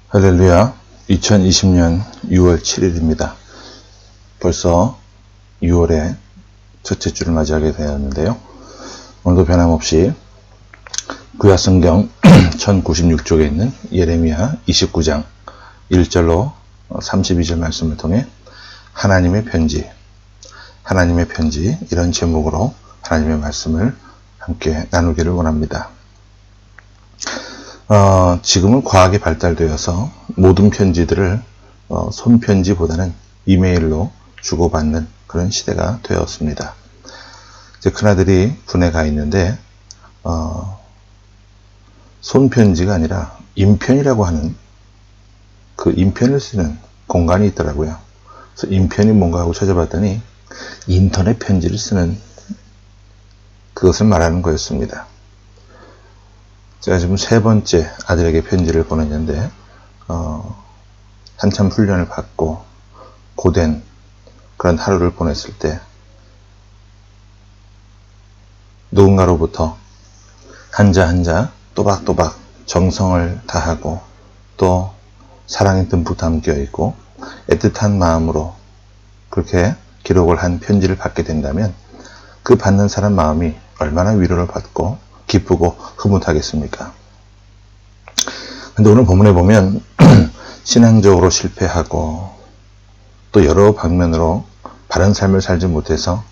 할렐루야. 2020년 6월 7일입니다. 벌써 6월의 첫째 주를 맞이하게 되었는데요. 오늘도 변함없이 구약성경 1096쪽에 있는 예레미야 29장 1절로 32절 말씀을 통해 하나님의 편지 이런 제목으로 하나님의 말씀을 함께 나누기를 원합니다. 지금은 과학이 발달되어서 모든 편지들을 손편지보다는 이메일로 주고받는 그런 시대가 되었습니다. 제 큰아들이 군에 가 있는데 손편지가 아니라 인편이라고 하는 그 인편을 쓰는 공간이 있더라고요. 그래서 인편이 뭔가 하고 찾아봤더니 인터넷 편지를 쓰는 그것을 말하는 거였습니다. 제가 지금 세 번째 아들에게 편지를 보냈는데 한참 훈련을 받고 고된 그런 하루를 보냈을 때 누군가로부터 한자 한자 또박또박 정성을 다하고 또 사랑이 듬뿍 담겨 있고 애틋한 마음으로 그렇게 기록을 한 편지를 받게 된다면 그 받는 사람 마음이 얼마나 위로를 받고 기쁘고 흐뭇하겠습니까? 근데 오늘 본문에 보면 신앙적으로 실패하고 또 여러 방면으로 바른 삶을 살지 못해서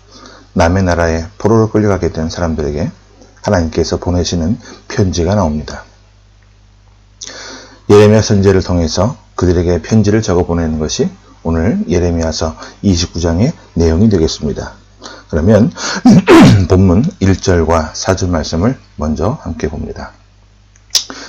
남의 나라에 포로로 끌려가게 된 사람들에게 하나님께서 보내시는 편지가 나옵니다. 예레미야 선지자를 통해서 그들에게 편지를 적어 보내는 것이 오늘 예레미야서 29장의 내용이 되겠습니다. 그러면 본문 1절과 4절 말씀을 먼저 함께 봅니다.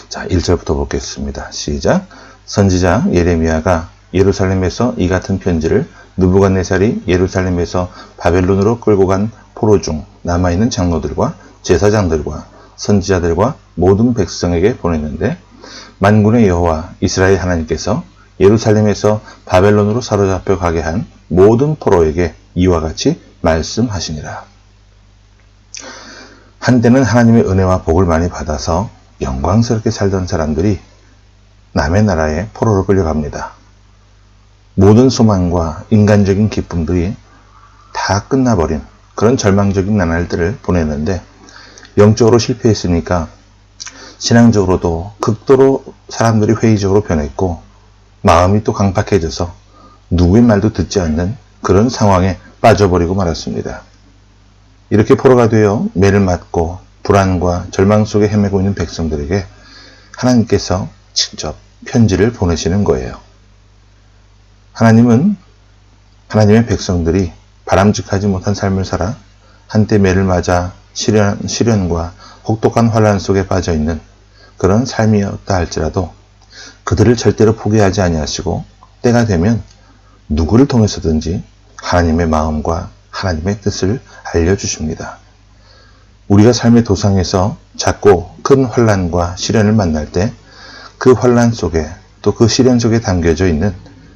자, 1절부터 보겠습니다. 시작. 선지자 예레미야가 예루살렘에서 이 같은 편지를 느부갓네살이 예루살렘에서 바벨론으로 끌고 간 포로 중 남아있는 장로들과 제사장들과 선지자들과 모든 백성에게 보냈는데 만군의 여호와 이스라엘 하나님께서 예루살렘에서 바벨론으로 사로잡혀 가게 한 모든 포로에게 이와 같이 말씀하시니라. 한때는 하나님의 은혜와 복을 많이 받아서 영광스럽게 살던 사람들이 남의 나라에 포로로 끌려갑니다. 모든 소망과 인간적인 기쁨들이 다 끝나버린 그런 절망적인 나날들을 보냈는데 영적으로 실패했으니까 신앙적으로도 극도로 사람들이 회의적으로 변했고 마음이 또 강팍해져서 누구의 말도 듣지 않는 그런 상황에 빠져버리고 말았습니다. 이렇게 포로가 되어 매를 맞고 불안과 절망 속에 헤매고 있는 백성들에게 하나님께서 직접 편지를 보내시는 거예요. 하나님은 하나님의 백성들이 바람직하지 못한 삶을 살아 한때 매를 맞아 시련과 혹독한 환란 속에 빠져있는 그런 삶이었다 할지라도 그들을 절대로 포기하지 아니하시고 때가 되면 누구를 통해서든지 하나님의 마음과 하나님의 뜻을 알려주십니다. 우리가 삶의 도상에서 작고 큰 환란과 시련을 만날 때 그 환란 속에 또 그 시련 속에 담겨져 있는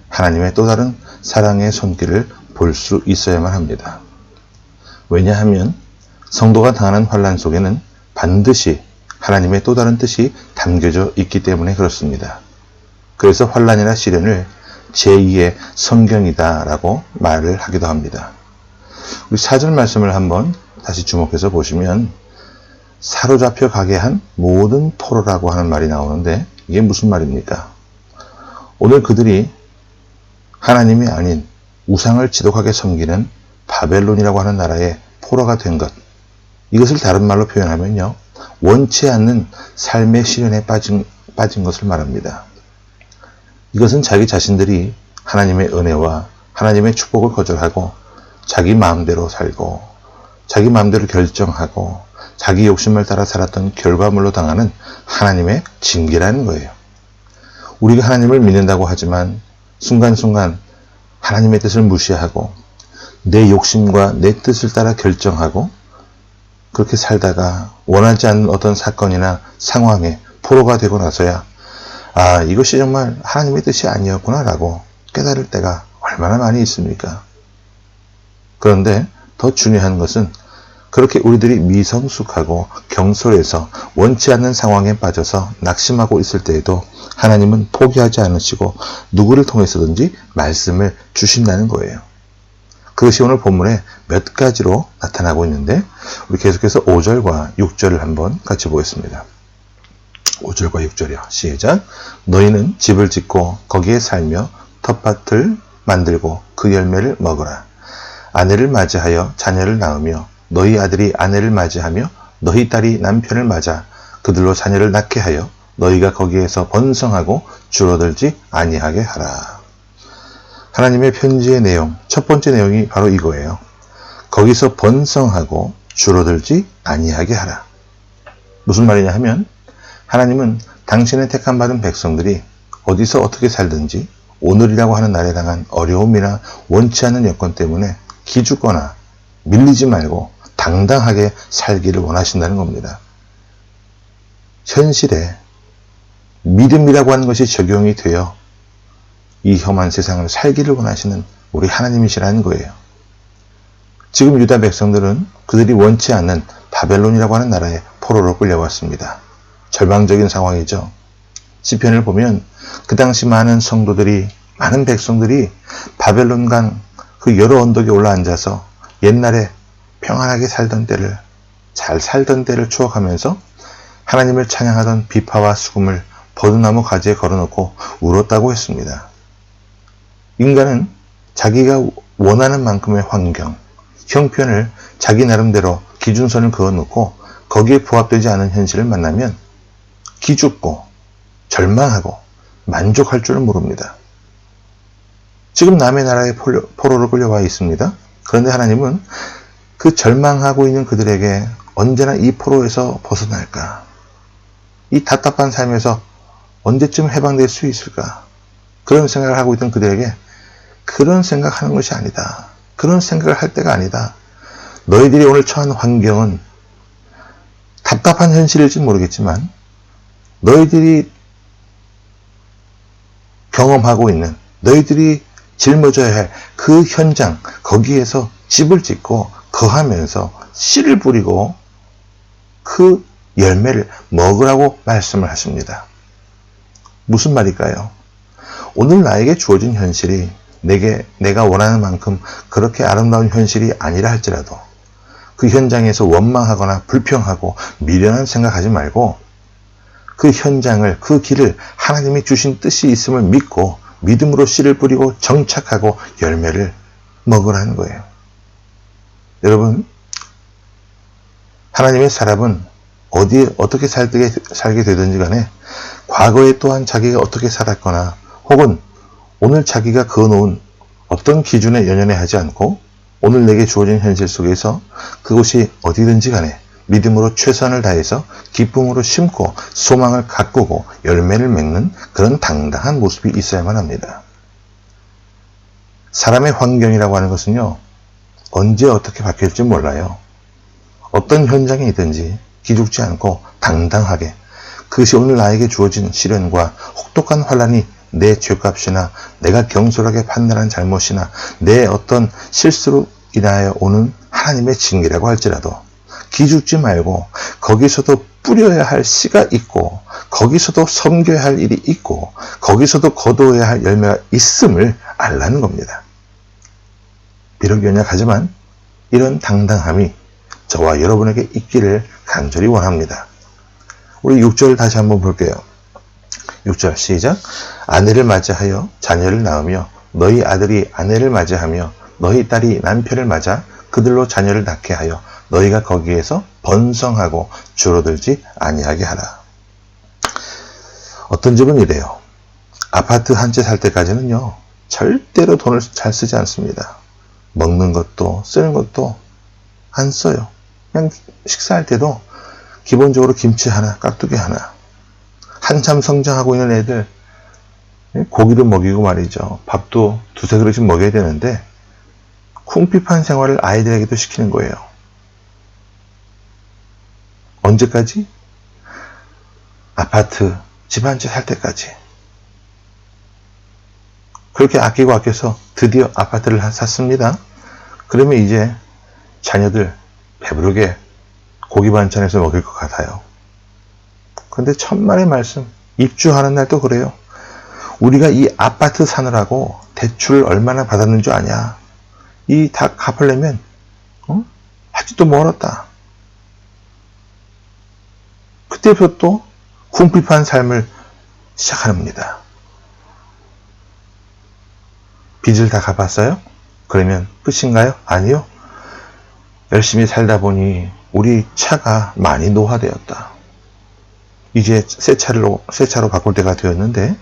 하나님의 또 다른 사랑의 손길을 볼 수 있어야만 합니다. 왜냐하면 성도가 당하는 환란 속에는 반드시 하나님의 또 다른 뜻이 담겨져 있기 때문에 그렇습니다. 그래서 환란이나 시련을 제2의 성경이다 라고 말을 하기도 합니다. 우리 4절 말씀을 한번 다시 주목해서 보시면 사로잡혀 가게 한 모든 포로라고 하는 말이 나오는데 이게 무슨 말입니까? 오늘 그들이 하나님이 아닌 우상을 지독하게 섬기는 바벨론이라고 하는 나라의 포로가 된 것, 이것을 다른 말로 표현하면요, 원치 않는 삶의 시련에 빠진 것을 말합니다. 이것은 자기 자신들이 하나님의 은혜와 하나님의 축복을 거절하고 자기 마음대로 살고 자기 마음대로 결정하고 자기 욕심을 따라 살았던 결과물로 당하는 하나님의 징계라는 거예요. 우리가 하나님을 믿는다고 하지만 순간순간 하나님의 뜻을 무시하고 내 욕심과 내 뜻을 따라 결정하고 그렇게 살다가 원하지 않는 어떤 사건이나 상황에 포로가 되고 나서야 이것이 정말 하나님의 뜻이 아니었구나 라고 깨달을 때가 얼마나 많이 있습니까? 그런데 더 중요한 것은 그렇게 우리들이 미성숙하고 경솔해서 원치 않는 상황에 빠져서 낙심하고 있을 때에도 하나님은 포기하지 않으시고 누구를 통해서든지 말씀을 주신다는 거예요. 그것이 오늘 본문에 몇 가지로 나타나고 있는데 우리 계속해서 5절과 6절을 한번 같이 보겠습니다. 5절과 6절이요. 시작. 너희는 집을 짓고 거기에 살며 텃밭을 만들고 그 열매를 먹어라. 아내를 맞이하여 자녀를 낳으며 너희 아들이 아내를 맞이하며 너희 딸이 남편을 맞아 그들로 자녀를 낳게 하여 너희가 거기에서 번성하고 줄어들지 아니하게 하라. 하나님의 편지의 내용, 첫 번째 내용이 바로 이거예요. 거기서 번성하고 줄어들지 아니하게 하라. 무슨 말이냐 하면 하나님은 당신의 택함 받은 백성들이 어디서 어떻게 살든지 오늘이라고 하는 날에 당한 어려움이나 원치 않는 여건 때문에 기죽거나 밀리지 말고 당당하게 살기를 원하신다는 겁니다. 현실에 믿음이라고 하는 것이 적용이 되어 이 험한 세상을 살기를 원하시는 우리 하나님이시라는 거예요. 지금 유다 백성들은 그들이 원치 않는 바벨론이라고 하는 나라에 포로로 끌려왔습니다. 절망적인 상황이죠. 시편을 보면 그 당시 많은 성도들이, 많은 백성들이 바벨론 강 그 여러 언덕에 올라앉아서 옛날에 평안하게 살던 때를, 잘 살던 때를 추억하면서 하나님을 찬양하던 비파와 수금을 버드나무 가지에 걸어놓고 울었다고 했습니다. 인간은 자기가 원하는 만큼의 환경, 형편을 자기 나름대로 기준선을 그어놓고 거기에 부합되지 않은 현실을 만나면 기죽고 절망하고 만족할 줄은 모릅니다. 지금 남의 나라에 포로로 끌려와 있습니다. 그런데 하나님은 그 절망하고 있는 그들에게 언제나 이 포로에서 벗어날까? 이 답답한 삶에서 언제쯤 해방될 수 있을까? 그런 생각을 하고 있던 그들에게 그런 생각하는 것이 아니다. 그런 생각을 할 때가 아니다. 너희들이 오늘 처한 환경은 답답한 현실일지 모르겠지만 너희들이 경험하고 있는, 너희들이 짊어져야 할 그 현장, 거기에서 집을 짓고 거하면서 씨를 뿌리고 그 열매를 먹으라고 말씀을 하십니다. 무슨 말일까요? 오늘 나에게 주어진 현실이 내가 원하는 만큼 그렇게 아름다운 현실이 아니라 할지라도 그 현장에서 원망하거나 불평하고 미련한 생각하지 말고 그 현장을, 그 길을 하나님이 주신 뜻이 있음을 믿고 믿음으로 씨를 뿌리고 정착하고 열매를 먹으라는 거예요. 여러분, 하나님의 사람은 어디에 어떻게 살게 되든지 간에 과거에 또한 자기가 어떻게 살았거나 혹은 오늘 자기가 그어놓은 어떤 기준에 연연해하지 않고 오늘 내게 주어진 현실 속에서 그곳이 어디든지 간에 믿음으로 최선을 다해서 기쁨으로 심고 소망을 가꾸고 열매를 맺는 그런 당당한 모습이 있어야만 합니다. 사람의 환경이라고 하는 것은요, 언제 어떻게 바뀔지 몰라요. 어떤 현장에 있든지 기죽지 않고 당당하게 그것이 오늘 나에게 주어진 시련과 혹독한 환난이 내 죄값이나 내가 경솔하게 판단한 잘못이나 내 어떤 실수로 인하여 오는 하나님의 징계라고 할지라도 기죽지 말고 거기서도 뿌려야 할 씨가 있고 거기서도 섬겨야 할 일이 있고 거기서도 거두어야 할 열매가 있음을 알라는 겁니다. 비록 연약하지만 이런 당당함이 저와 여러분에게 있기를 간절히 원합니다. 우리 6절 다시 한번 볼게요. 6절 시작. 아내를 맞이하여 자녀를 낳으며 너희 아들이 아내를 맞이하며 너희 딸이 남편을 맞아 그들로 자녀를 낳게 하여 너희가 거기에서 번성하고 줄어들지 아니하게 하라. 어떤 집은 이래요. 아파트 한 채 살 때까지는요, 절대로 돈을 잘 쓰지 않습니다. 먹는 것도 쓰는 것도 안 써요. 그냥 식사할 때도 기본적으로 김치 하나, 깍두기 하나. 한참 성장하고 있는 애들 고기도 먹이고 말이죠. 밥도 두세 그릇씩 먹여야 되는데 쿵핍한 생활을 아이들에게도 시키는 거예요. 언제까지? 아파트 집 한 채 살 때까지. 그렇게 아끼고 아껴서 드디어 아파트를 샀습니다. 그러면 이제 자녀들 배부르게 고기 반찬에서 먹일 것 같아요. 그런데 천만의 말씀, 입주하는 날도 그래요. 우리가 이 아파트 사느라고 대출을 얼마나 받았는 줄 아냐. 이 다 갚으려면 아직도 멀었다. 그때부터 또 궁핍한 삶을 시작합니다. 빚을 다 갚았어요? 그러면 끝인가요? 아니요. 열심히 살다 보니 우리 차가 많이 노화되었다. 이제 새 차로 바꿀 때가 되었는데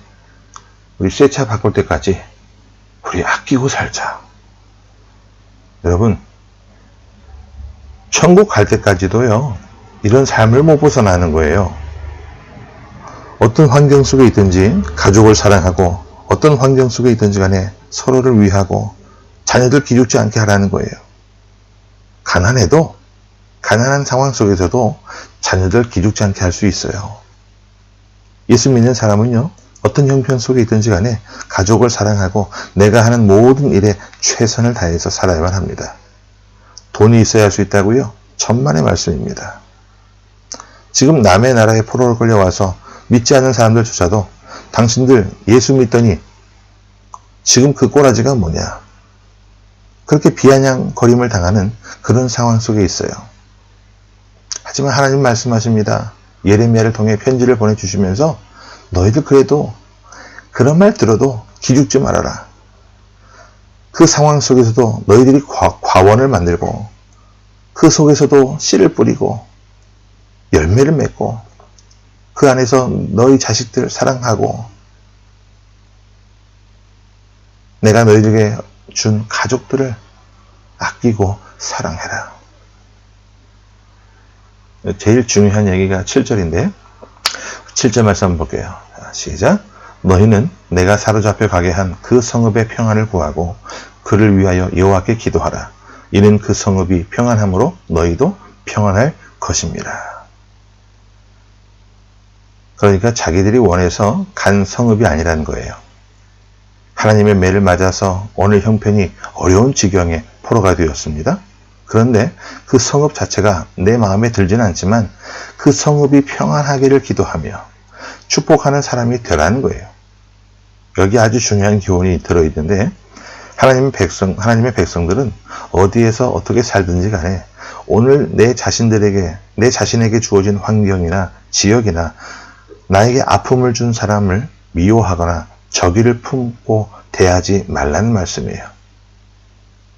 우리 새 차 바꿀 때까지 우리 아끼고 살자. 여러분, 천국 갈 때까지도요, 이런 삶을 못 벗어나는 거예요. 어떤 환경 속에 있든지 가족을 사랑하고 어떤 환경 속에 있든지 간에 서로를 위하고 자녀들 기죽지 않게 하라는 거예요. 가난해도 가난한 상황 속에서도 자녀들 기죽지 않게 할 수 있어요. 예수 믿는 사람은요, 어떤 형편 속에 있든지 간에 가족을 사랑하고 내가 하는 모든 일에 최선을 다해서 살아야만 합니다. 돈이 있어야 할 수 있다고요? 천만의 말씀입니다. 지금 남의 나라에 포로로 끌려와서 믿지 않는 사람들조차도 당신들 예수 믿더니 지금 그 꼬라지가 뭐냐? 그렇게 비아냥거림을 당하는 그런 상황 속에 있어요. 하지만 하나님 말씀하십니다. 예레미야를 통해 편지를 보내주시면서 너희들 그래도 그런 말 들어도 기죽지 말아라. 그 상황 속에서도 너희들이 과원을 만들고 그 속에서도 씨를 뿌리고 열매를 맺고 그 안에서 너희 자식들 사랑하고 내가 너희들에게 준 가족들을 아끼고 사랑해라. 제일 중요한 얘기가 7절인데 7절 말씀 한번 볼게요. 시작. 너희는 내가 사로잡혀 가게 한 그 성읍의 평안을 구하고 그를 위하여 여호와께 기도하라. 이는 그 성읍이 평안함으로 너희도 평안할 것입니다. 그러니까 자기들이 원해서 간 성읍이 아니라는 거예요. 하나님의 매를 맞아서 오늘 형편이 어려운 지경에 포로가 되었습니다. 그런데 그 성읍 자체가 내 마음에 들지는 않지만 그 성읍이 평안하기를 기도하며 축복하는 사람이 되라는 거예요. 여기 아주 중요한 교훈이 들어있는데 하나님의 백성들은 어디에서 어떻게 살든지 간에 오늘 내 자신에게 주어진 환경이나 지역이나 나에게 아픔을 준 사람을 미워하거나 적의를 품고 대하지 말라는 말씀이에요.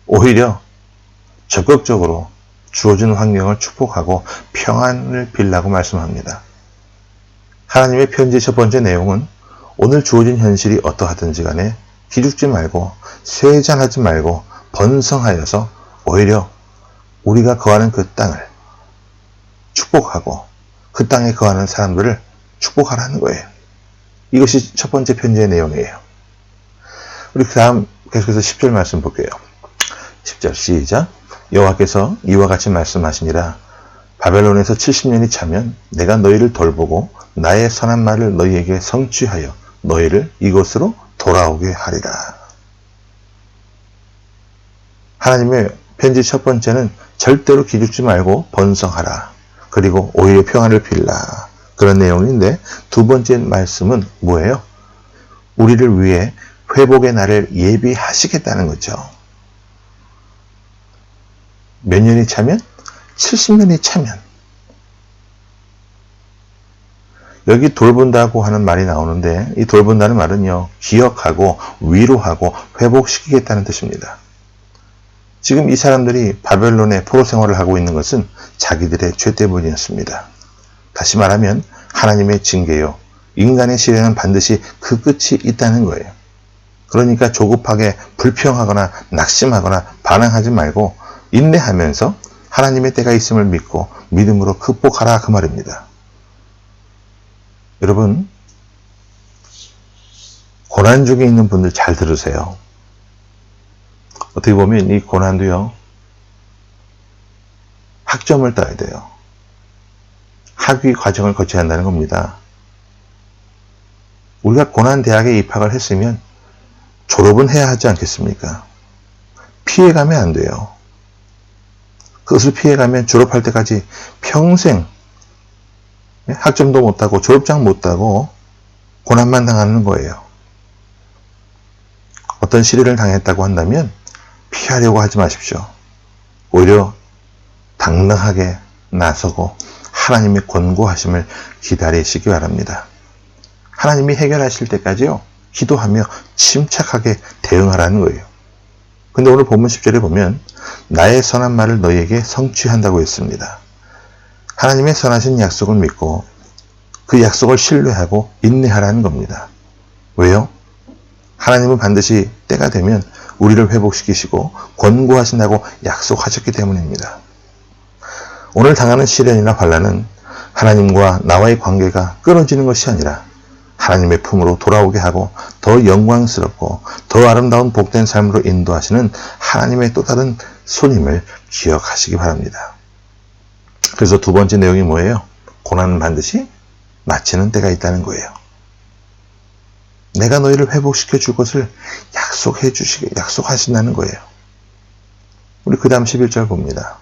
오히려 적극적으로 주어진 환경을 축복하고 평안을 빌라고 말씀합니다. 하나님의 편지의 첫 번째 내용은 오늘 주어진 현실이 어떠하든지 간에 기죽지 말고 쇠잔하지 말고 번성하여서 오히려 우리가 거하는 그 땅을 축복하고 그 땅에 거하는 사람들을 축복하라는 거예요. 이것이 첫 번째 편지의 내용이에요. 우리 그 다음 계속해서 10절 말씀 볼게요. 10절 시작. 여호와께서 이와 같이 말씀하시니라. 바벨론에서 70년이 차면 내가 너희를 돌보고 나의 선한 말을 너희에게 성취하여 너희를 이곳으로 돌아오게 하리라. 하나님의 편지 첫 번째는 절대로 기죽지 말고 번성하라. 그리고 오히려 평안을 빌라. 그런 내용인데 두 번째 말씀은 뭐예요? 우리를 위해 회복의 날을 예비하시겠다는 거죠. 몇 년이 차면? 70년이 차면. 여기 돌본다고 하는 말이 나오는데 이 돌본다는 말은요. 기억하고 위로하고 회복시키겠다는 뜻입니다. 지금 이 사람들이 바벨론의 포로 생활을 하고 있는 것은 자기들의 죄 때문이었습니다. 다시 말하면 하나님의 징계요. 인간의 시련은 반드시 그 끝이 있다는 거예요. 그러니까 조급하게 불평하거나 낙심하거나 반항하지 말고 인내하면서 하나님의 때가 있음을 믿고 믿음으로 극복하라 그 말입니다. 여러분, 고난 중에 있는 분들 잘 들으세요. 어떻게 보면 이 고난도요. 학점을 따야 돼요. 학위 과정을 거쳐야 한다는 겁니다. 우리가 고난 대학에 입학을 했으면 졸업은 해야 하지 않겠습니까? 피해가면 안 돼요. 그것을 피해가면 졸업할 때까지 평생 학점도 못 따고 졸업장 못 따고 고난만 당하는 거예요. 어떤 시련을 당했다고 한다면 피하려고 하지 마십시오. 오히려 당당하게 나서고 하나님의 권고하심을 기다리시기 바랍니다. 하나님이 해결하실 때까지요, 기도하며 침착하게 대응하라는 거예요. 근데 오늘 본문 10절에 보면 나의 선한 말을 너희에게 성취한다고 했습니다. 하나님의 선하신 약속을 믿고 그 약속을 신뢰하고 인내하라는 겁니다. 왜요? 하나님은 반드시 때가 되면 우리를 회복시키시고 권고하신다고 약속하셨기 때문입니다. 오늘 당하는 시련이나 환난은 하나님과 나와의 관계가 끊어지는 것이 아니라 하나님의 품으로 돌아오게 하고 더 영광스럽고 더 아름다운 복된 삶으로 인도하시는 하나님의 또 다른 손임을 기억하시기 바랍니다. 그래서 두 번째 내용이 뭐예요? 고난은 반드시 마치는 때가 있다는 거예요. 내가 너희를 회복시켜 줄 것을 약속하신다는 거예요. 우리 그 다음 11절 봅니다.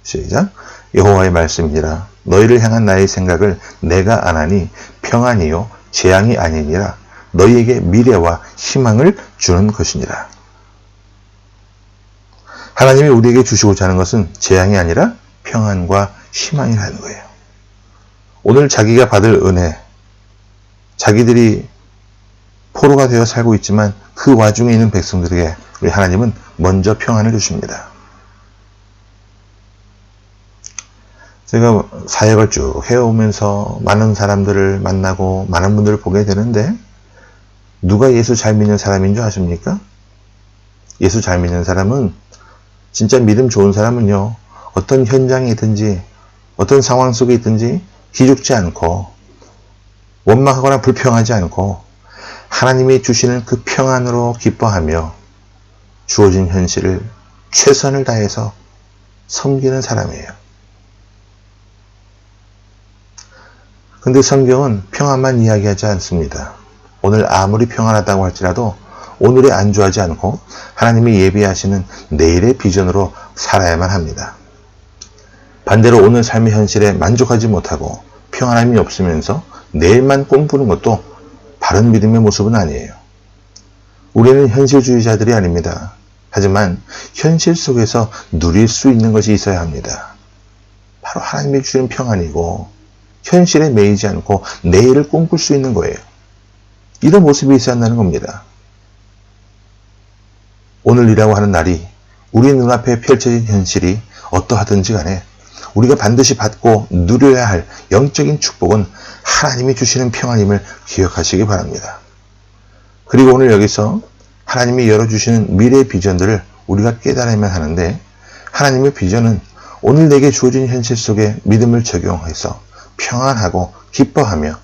시작. 여호와의 말씀이니라. 너희를 향한 나의 생각을 내가 아나니 평안이요 재앙이 아니니라. 너희에게 미래와 희망을 주는 것이니라. 하나님이 우리에게 주시고자 하는 것은 재앙이 아니라 평안과 희망이라는 거예요. 오늘 자기가 받을 은혜, 자기들이 포로가 되어 살고 있지만 그 와중에 있는 백성들에게 우리 하나님은 먼저 평안을 주십니다. 제가 사역을 쭉 해오면서 많은 사람들을 만나고 많은 분들을 보게 되는데 누가 예수 잘 믿는 사람인 줄 아십니까? 예수 잘 믿는 사람은, 진짜 믿음 좋은 사람은요, 어떤 현장에 있든지 어떤 상황 속에 있든지 기죽지 않고 원망하거나 불평하지 않고 하나님이 주시는 그 평안으로 기뻐하며 주어진 현실을 최선을 다해서 섬기는 사람이에요. 근데 성경은 평안만 이야기하지 않습니다. 오늘 아무리 평안하다고 할지라도 오늘에 안주하지 않고 하나님이 예비하시는 내일의 비전으로 살아야만 합니다. 반대로 오늘 삶의 현실에 만족하지 못하고 평안함이 없으면서 내일만 꿈꾸는 것도 바른 믿음의 모습은 아니에요. 우리는 현실주의자들이 아닙니다. 하지만 현실 속에서 누릴 수 있는 것이 있어야 합니다. 바로 하나님이 주시는 평안이고 현실에 매이지 않고 내일을 꿈꿀 수 있는 거예요. 이런 모습이 있어야 한다는 겁니다. 오늘이라고 하는 날이 우리 눈앞에 펼쳐진 현실이 어떠하든지 간에 우리가 반드시 받고 누려야 할 영적인 축복은 하나님이 주시는 평안임을 기억하시기 바랍니다. 그리고 오늘 여기서 하나님이 열어주시는 미래의 비전들을 우리가 깨달아야만 하는데, 하나님의 비전은 오늘 내게 주어진 현실 속에 믿음을 적용해서 평안하고 기뻐하며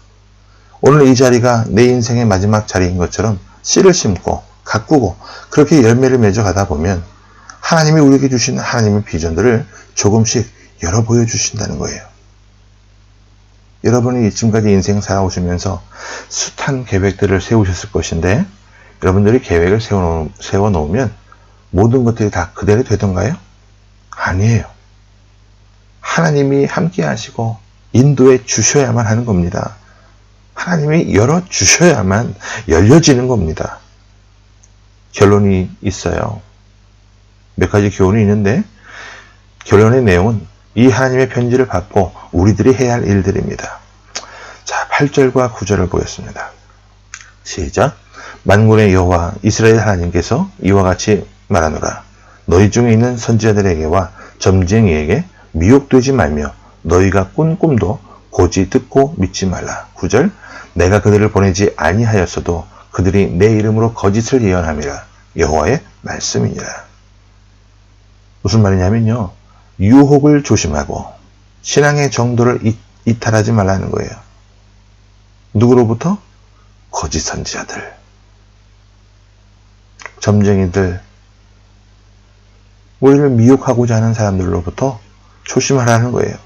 오늘 이 자리가 내 인생의 마지막 자리인 것처럼 씨를 심고 가꾸고 그렇게 열매를 맺어 가다 보면 하나님이 우리에게 주신 하나님의 비전들을 조금씩 열어 보여주신다는 거예요. 여러분이 지금까지 인생 살아오시면서 숱한 계획들을 세우셨을 것인데 여러분들이 계획을 세워놓으면 모든 것들이 다 그대로 되던가요? 아니에요. 하나님이 함께 하시고 인도해 주셔야만 하는 겁니다. 하나님이 열어주셔야만 열려지는 겁니다. 결론이 있어요. 몇 가지 교훈이 있는데 결론의 내용은 이 하나님의 편지를 받고 우리들이 해야 할 일들입니다. 자, 8절과 9절을 보겠습니다. 시작. 만군의 여호와 이스라엘 하나님께서 이와 같이 말하노라. 너희 중에 있는 선지자들에게와 점쟁이에게 미혹되지 말며 너희가 꾼 꿈도 고지 듣고 믿지 말라. 9절. 내가 그들을 보내지 아니하였어도 그들이 내 이름으로 거짓을 예언함이라. 여호와의 말씀이니라. 무슨 말이냐면요, 유혹을 조심하고 신앙의 정도를 이탈하지 말라는 거예요. 누구로부터? 거짓 선지자들, 점쟁이들, 우리를 미혹하고자 하는 사람들로부터 조심하라는 거예요.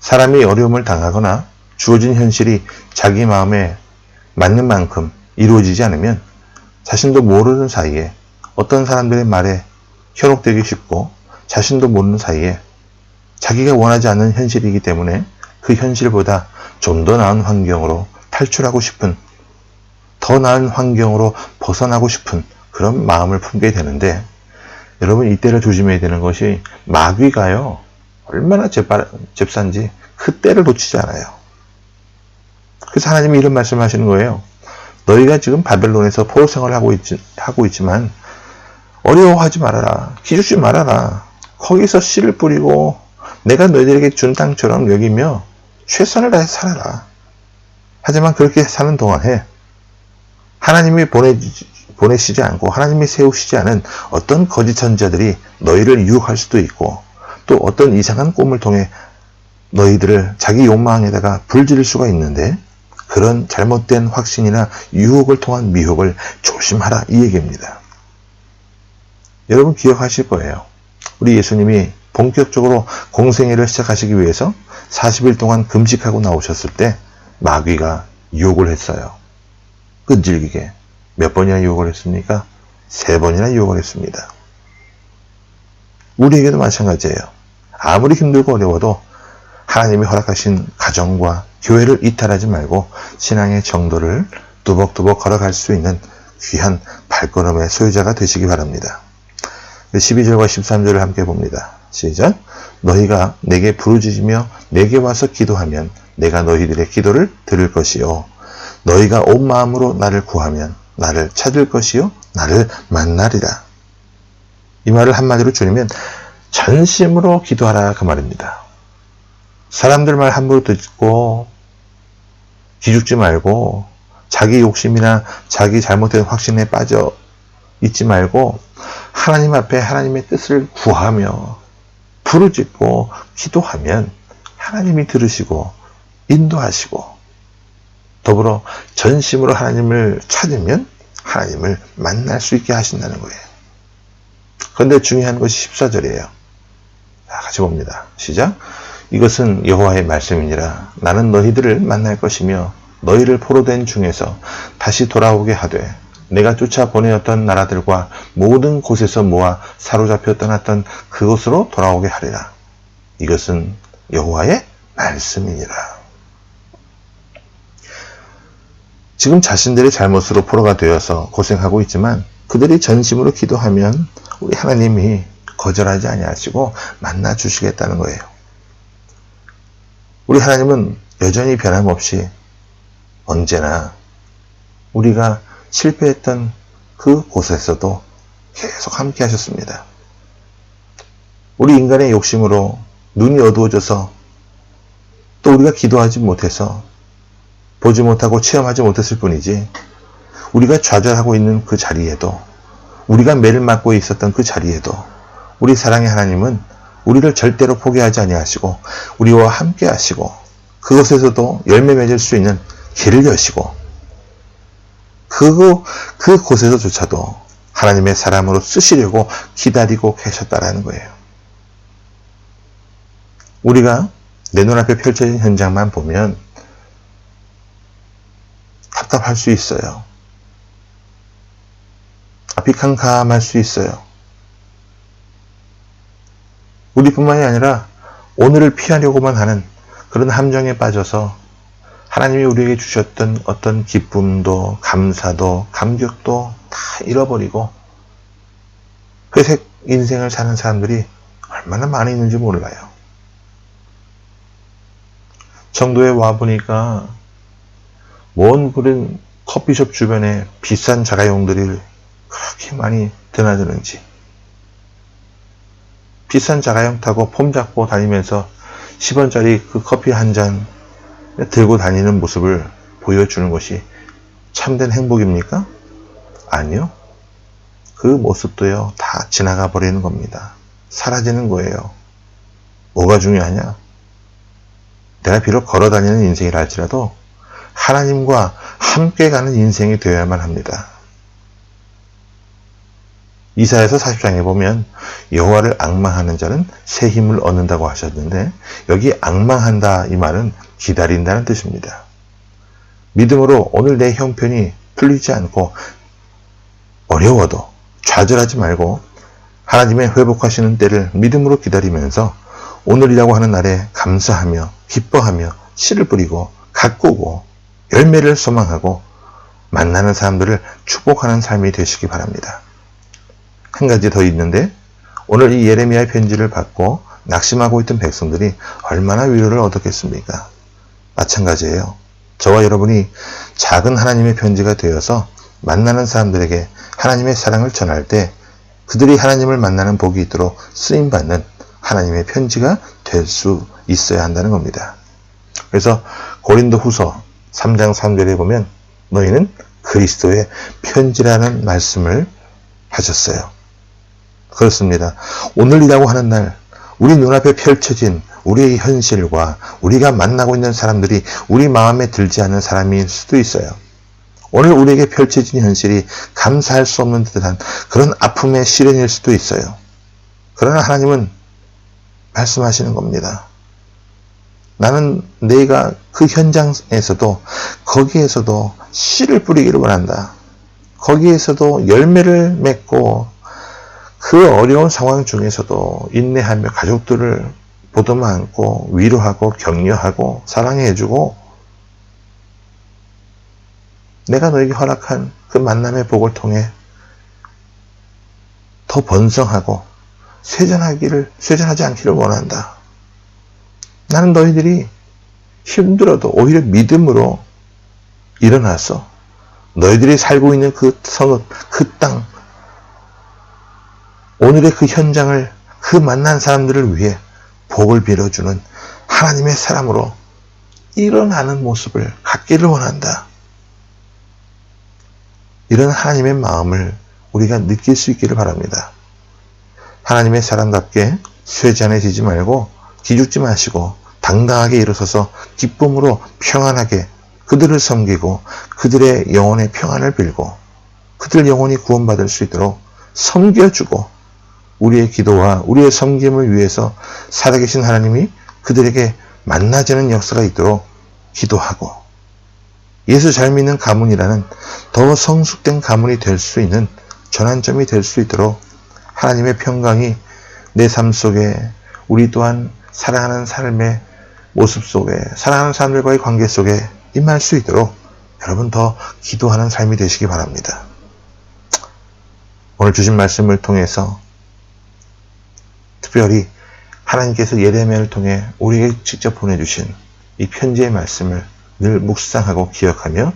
사람이 어려움을 당하거나 주어진 현실이 자기 마음에 맞는 만큼 이루어지지 않으면 자신도 모르는 사이에 어떤 사람들의 말에 현혹되기 쉽고 자신도 모르는 사이에 자기가 원하지 않는 현실이기 때문에 그 현실보다 좀 더 나은 환경으로 탈출하고 싶은, 더 나은 환경으로 벗어나고 싶은 그런 마음을 품게 되는데, 여러분 이때를 조심해야 되는 것이 마귀가요 얼마나 잽싼지 그 때를 놓치지 않아요. 그래서 하나님이 이런 말씀하시는 거예요. 너희가 지금 바벨론에서 포로 생활을 하고 있지만 어려워하지 말아라. 기죽지 말아라. 거기서 씨를 뿌리고 내가 너희들에게 준 땅처럼 여기며 최선을 다해 살아라. 하지만 그렇게 사는 동안에 하나님이 보내시지 않고 하나님이 세우시지 않은 어떤 거짓 선지자들이 너희를 유혹할 수도 있고, 또 어떤 이상한 꿈을 통해 너희들을 자기 욕망에다가 불지를 수가 있는데, 그런 잘못된 확신이나 유혹을 통한 미혹을 조심하라, 이 얘기입니다. 여러분 기억하실 거예요. 우리 예수님이 본격적으로 공생애를 시작하시기 위해서 40일 동안 금식하고 나오셨을 때 마귀가 유혹을 했어요. 끈질기게. 몇 번이나 유혹을 했습니까? 3번이나 유혹을 했습니다. 우리에게도 마찬가지예요. 아무리 힘들고 어려워도 하나님이 허락하신 가정과 교회를 이탈하지 말고 신앙의 정도를 뚜벅뚜벅 걸어갈 수 있는 귀한 발걸음의 소유자가 되시기 바랍니다. 12절과 13절을 함께 봅니다. 시작. 너희가 내게 부르짖으며 내게 와서 기도하면 내가 너희들의 기도를 들을 것이요. 너희가 온 마음으로 나를 구하면 나를 찾을 것이요. 나를 만나리라. 이 말을 한마디로 줄이면 전심으로 기도하라, 그 말입니다. 사람들 말 함부로 듣고 기죽지 말고 자기 욕심이나 자기 잘못된 확신에 빠져 있지 말고 하나님 앞에 하나님의 뜻을 구하며 부르짖고 기도하면 하나님이 들으시고 인도하시고, 더불어 전심으로 하나님을 찾으면 하나님을 만날 수 있게 하신다는 거예요. 그런데 중요한 것이 14절이에요. 자, 같이 봅니다. 시작. 이것은 여호와의 말씀이니라. 나는 너희들을 만날 것이며 너희를 포로된 중에서 다시 돌아오게 하되 내가 쫓아 보내었던 나라들과 모든 곳에서 모아 사로잡혀 떠났던 그곳으로 돌아오게 하리라. 이것은 여호와의 말씀이니라. 지금 자신들의 잘못으로 포로가 되어서 고생하고 있지만 그들이 전심으로 기도하면 우리 하나님이 거절하지 아니하시고 만나 주시겠다는 거예요. 우리 하나님은 여전히 변함없이 언제나 우리가 실패했던 그 곳에서도 계속 함께 하셨습니다. 우리 인간의 욕심으로 눈이 어두워져서 또 우리가 기도하지 못해서 보지 못하고 체험하지 못했을 뿐이지, 우리가 좌절하고 있는 그 자리에도, 우리가 매를 맞고 있었던 그 자리에도 우리 사랑의 하나님은 우리를 절대로 포기하지 아니하시고 우리와 함께 하시고 그곳에서도 열매 맺을 수 있는 길을 여시고 그곳에서조차도 하나님의 사람으로 쓰시려고 기다리고 계셨다라는 거예요. 우리가 내 눈앞에 펼쳐진 현장만 보면 답답할 수 있어요. 앞이 캄캄할 수 있어요. 우리뿐만이 아니라 오늘을 피하려고만 하는 그런 함정에 빠져서 하나님이 우리에게 주셨던 어떤 기쁨도 감사도 감격도 다 잃어버리고 회색 인생을 사는 사람들이 얼마나 많이 있는지 몰라요. 청도에 와보니까 먼 그런 커피숍 주변에 비싼 자가용들이 그렇게 많이 드나드는지, 비싼 자가용 타고 폼 잡고 다니면서 10원짜리 그 커피 한 잔 들고 다니는 모습을 보여주는 것이 참된 행복입니까? 아니요. 그 모습도요, 다 지나가 버리는 겁니다. 사라지는 거예요. 뭐가 중요하냐? 내가 비록 걸어 다니는 인생이라 할지라도 하나님과 함께 가는 인생이 되어야만 합니다. 이사야서 40장에 보면 여호와를 앙망하는 자는 새 힘을 얻는다고 하셨는데, 여기 앙망한다 이 말은 기다린다는 뜻입니다. 믿음으로 오늘 내 형편이 풀리지 않고 어려워도 좌절하지 말고 하나님의 회복하시는 때를 믿음으로 기다리면서 오늘이라고 하는 날에 감사하며 기뻐하며 씨를 뿌리고 가꾸고 열매를 소망하고 만나는 사람들을 축복하는 삶이 되시기 바랍니다. 한 가지 더 있는데, 오늘 이 예레미야의 편지를 받고 낙심하고 있던 백성들이 얼마나 위로를 얻었겠습니까? 마찬가지예요. 저와 여러분이 작은 하나님의 편지가 되어서 만나는 사람들에게 하나님의 사랑을 전할 때 그들이 하나님을 만나는 복이 있도록 쓰임받는 하나님의 편지가 될 수 있어야 한다는 겁니다. 그래서 고린도 후서 3장 3절에 보면 너희는 그리스도의 편지라는 말씀을 하셨어요. 그렇습니다. 오늘이라고 하는 날 우리 눈앞에 펼쳐진 우리의 현실과 우리가 만나고 있는 사람들이 우리 마음에 들지 않는 사람일 수도 있어요. 오늘 우리에게 펼쳐진 현실이 감사할 수 없는 듯한 그런 아픔의 시련일 수도 있어요. 그러나 하나님은 말씀하시는 겁니다. 나는 내가 그 현장에서도 거기에서도 씨를 뿌리기를 원한다. 거기에서도 열매를 맺고 그 어려운 상황 중에서도 인내하며 가족들을 보듬어 안고 위로하고 격려하고 사랑해주고 내가 너에게 허락한 그 만남의 복을 통해 더 번성하고 쇠전하지 않기를 원한다. 나는 너희들이 힘들어도 오히려 믿음으로 일어나서 너희들이 살고 있는 그 성읍, 그 땅, 오늘의 그 현장을 그 만난 사람들을 위해 복을 빌어주는 하나님의 사람으로 일어나는 모습을 갖기를 원한다. 이런 하나님의 마음을 우리가 느낄 수 있기를 바랍니다. 하나님의 사람답게 쇠잔해지지 말고 기죽지 마시고 당당하게 일어서서 기쁨으로 평안하게 그들을 섬기고 그들의 영혼의 평안을 빌고 그들 영혼이 구원받을 수 있도록 섬겨주고 우리의 기도와 우리의 섬김을 위해서 살아계신 하나님이 그들에게 만나지는 역사가 있도록 기도하고 예수 잘 믿는 가문이라는 더 성숙된 가문이 될 수 있는 전환점이 될 수 있도록 하나님의 평강이 내 삶 속에 우리 또한 사랑하는 삶의 모습 속에 사랑하는 사람들과의 관계 속에 임할 수 있도록 여러분 더 기도하는 삶이 되시기 바랍니다. 오늘 주신 말씀을 통해서 특별히 하나님께서 예레미야를 통해 우리에게 직접 보내주신 이 편지의 말씀을 늘 묵상하고 기억하며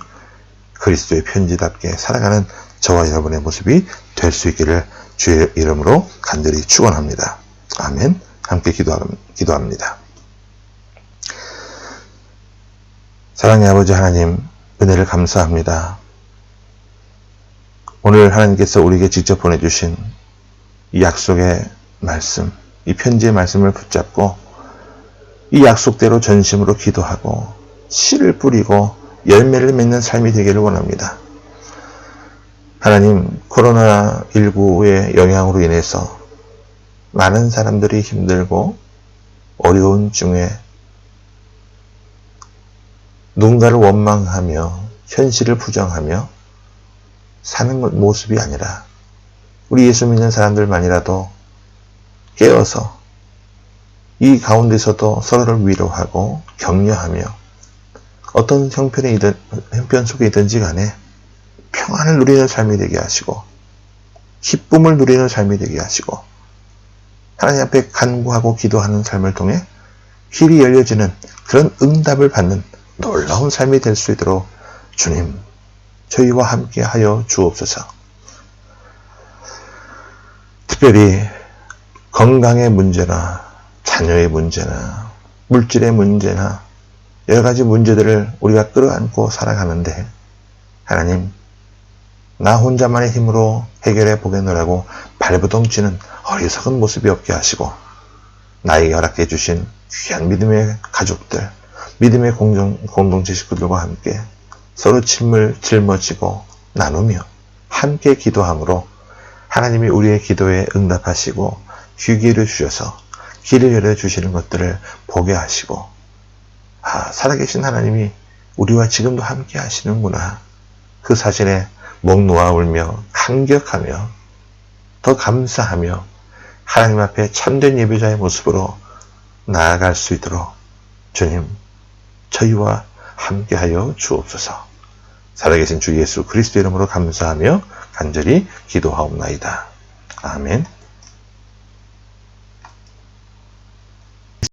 그리스도의 편지답게 살아가는 저와 여러분의 모습이 될 수 있기를 주의 이름으로 간절히 축원합니다. 아멘. 함께 기도합니다. 사랑의 아버지 하나님, 은혜를 감사합니다. 오늘 하나님께서 우리에게 직접 보내주신 이 약속의 말씀, 이 편지의 말씀을 붙잡고 이 약속대로 전심으로 기도하고 씨를 뿌리고 열매를 맺는 삶이 되기를 원합니다. 하나님, 코로나19의 영향으로 인해서 많은 사람들이 힘들고 어려운 중에 누군가를 원망하며 현실을 부정하며 사는 모습이 아니라 우리 예수 믿는 사람들만이라도 깨어서 이 가운데서도 서로를 위로하고 격려하며 어떤 형편 속에 있든지 간에 평안을 누리는 삶이 되게 하시고 기쁨을 누리는 삶이 되게 하시고 하나님 앞에 간구하고 기도하는 삶을 통해 길이 열려지는 그런 응답을 받는 놀라운 삶이 될 수 있도록 주님, 저희와 함께 하여 주옵소서. 특별히 건강의 문제나 자녀의 문제나 물질의 문제나 여러 가지 문제들을 우리가 끌어안고 살아가는데 하나님, 나 혼자만의 힘으로 해결해 보겠노라고 발버둥치는 어리석은 모습이 없게 하시고 나에게 허락해 주신 귀한 믿음의 가족들, 믿음의 공동체 식구들과 함께 서로 짐을 짊어지고 나누며 함께 기도함으로 하나님이 우리의 기도에 응답하시고 귀기를 주셔서 길을 열어주시는 것들을 보게 하시고 살아계신 하나님이 우리와 지금도 함께 하시는구나. 그 사실에 목 놓아 울며 감격하며 더 감사하며 하나님 앞에 참된 예배자의 모습으로 나아갈 수 있도록 주님 저희와 함께하여 주옵소서. 살아계신 주 예수 그리스도 이름으로 감사하며 간절히 기도하옵나이다. 아멘.